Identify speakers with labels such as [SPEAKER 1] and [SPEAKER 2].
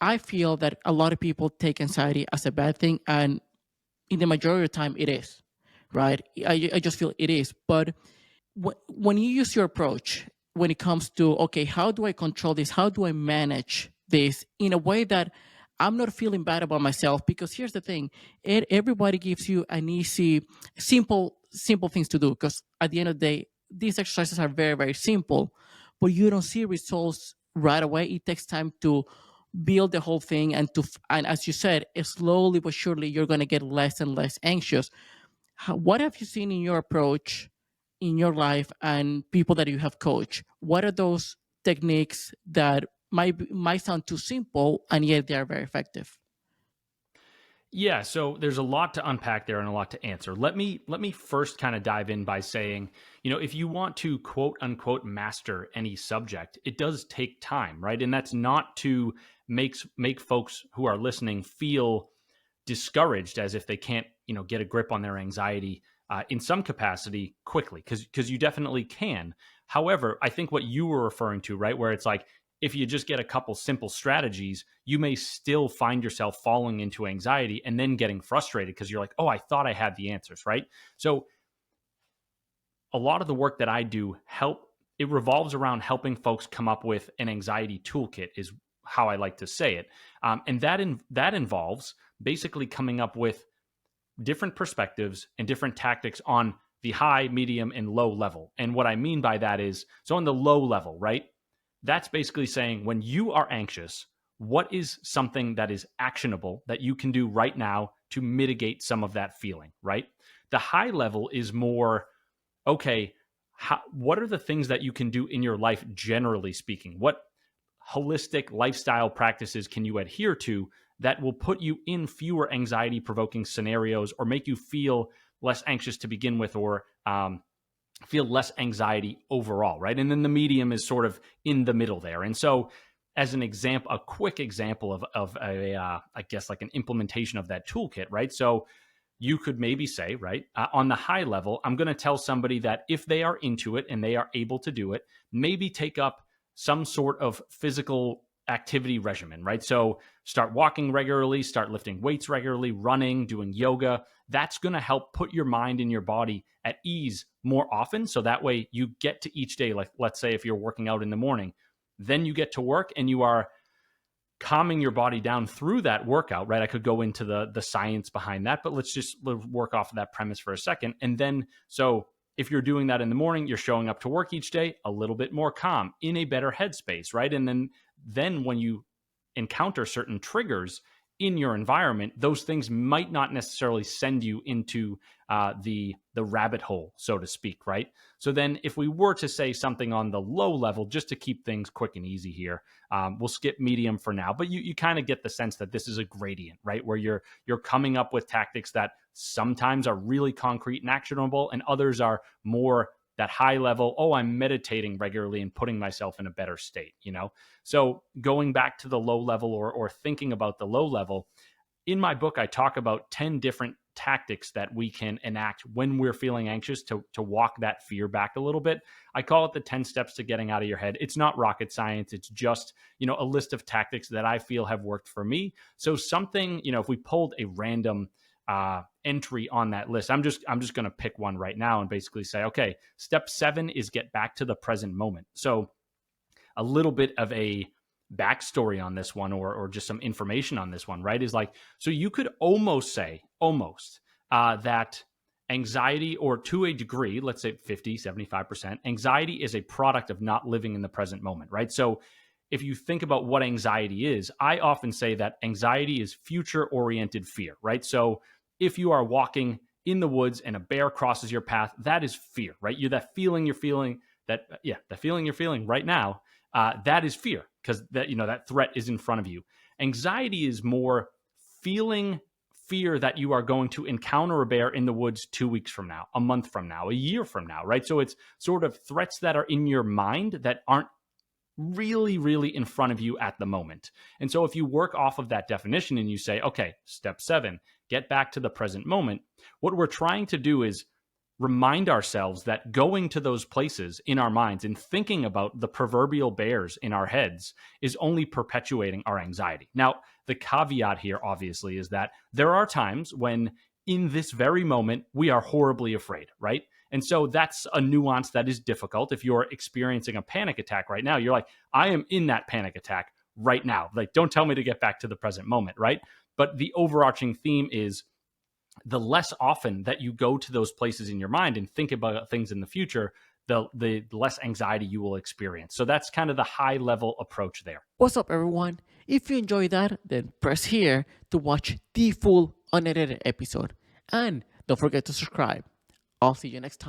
[SPEAKER 1] I feel that a lot of people take anxiety as a bad thing, and in the majority of the time, it is, right? I just feel it is. But when you use your approach, when it comes to, okay, how do I control this? How do I manage this in a way that I'm not feeling bad about myself? Because here's the thing, everybody gives you an easy, simple things to do. Because at the end of the day, these exercises are very, very simple, but you don't see results right away. It takes time to build the whole thing, and as you said, slowly but surely, you're going to get less and less anxious. What have you seen in your approach in your life and people that you have coached? What are those techniques that might sound too simple and yet they are very effective?
[SPEAKER 2] Yeah, so there's a lot to unpack there and a lot to answer. Let me first kind of dive in by saying, if you want to quote unquote master any subject, it does take time, right? And that's not to make folks who are listening feel discouraged as if they can't, get a grip on their anxiety in some capacity quickly, because you definitely can. However, I think what you were referring to, right, where it's like if you just get a couple simple strategies, you may still find yourself falling into anxiety and then getting frustrated because you're like, oh, I thought I had the answers, right? So a lot of the work that I do it revolves around helping folks come up with an anxiety toolkit, is how I like to say it. And that involves basically coming up with different perspectives and different tactics on the high, medium, and low level. And what I mean by that is, so on the low level, right? That's basically saying when you are anxious, what is something that is actionable that you can do right now to mitigate some of that feeling, right? The high level is more, okay, what are the things that you can do in your life, generally speaking? What holistic lifestyle practices can you adhere to that will put you in fewer anxiety provoking scenarios or make you feel less anxious to begin with, or feel less anxiety overall, right? And then the medium is sort of in the middle there. And so, as an example, a quick example of a, I guess, like an implementation of that toolkit, right? So you could maybe say, right, on the high level, I'm going to tell somebody that if they are into it and they are able to do it, maybe take up some sort of physical activity regimen, right? So start walking regularly, start lifting weights regularly, running, doing yoga. That's going to help put your mind and your body at ease more often. So that way you get to each day, like let's say if you're working out in the morning, then you get to work and you are calming your body down through that workout, right? I could go into the science behind that, but let's just work off of that premise for a second. And then, so if you're doing that in the morning, you're showing up to work each day a little bit more calm, in a better headspace, right? And then when you encounter certain triggers in your environment, those things might not necessarily send you into the rabbit hole, so to speak, right? So then, if we were to say something on the low level, just to keep things quick and easy here, we'll skip medium for now. But you kind of get the sense that this is a gradient, right? Where you're coming up with tactics that sometimes are really concrete and actionable, and others are more that high level, oh, I'm meditating regularly and putting myself in a better state, So going back to the low level, or thinking about the low level, in my book, I talk about 10 different tactics that we can enact when we're feeling anxious to walk that fear back a little bit. I call it the 10 steps to getting out of your head. It's not rocket science. It's just, a list of tactics that I feel have worked for me. So something, if we pulled a random entry on that list, I'm just going to pick one right now and basically say, okay, step 7 is get back to the present moment. So a little bit of a backstory on this one, or just some information on this one, right, is like, so you could almost say that anxiety, or to a degree, let's say 50-75%, anxiety is a product of not living in the present moment, right? So if you think about what anxiety is, I often say that anxiety is future oriented fear, right? So if you are walking in the woods and a bear crosses your path, that is fear, right? That feeling you're feeling, the feeling you're feeling right now, that is fear, because that threat is in front of you. Anxiety is more feeling fear that you are going to encounter a bear in the woods 2 weeks from now, a month from now, a year from now, right? So it's sort of threats that are in your mind that aren't really, really in front of you at the moment. And so if you work off of that definition and you say, okay, step 7, get back to the present moment, what we're trying to do is remind ourselves that going to those places in our minds and thinking about the proverbial bears in our heads is only perpetuating our anxiety. Now, the caveat here, obviously, is that there are times when in this very moment we are horribly afraid, right? And so that's a nuance that is difficult. If you're experiencing a panic attack right now, you're like, I am in that panic attack right now. Like, don't tell me to get back to the present moment, right? But the overarching theme is the less often that you go to those places in your mind and think about things in the future, the less anxiety you will experience. So that's kind of the high level approach there.
[SPEAKER 1] What's up, everyone? If you enjoyed that, then press here to watch the full unedited episode. And don't forget to subscribe. I'll see you next time.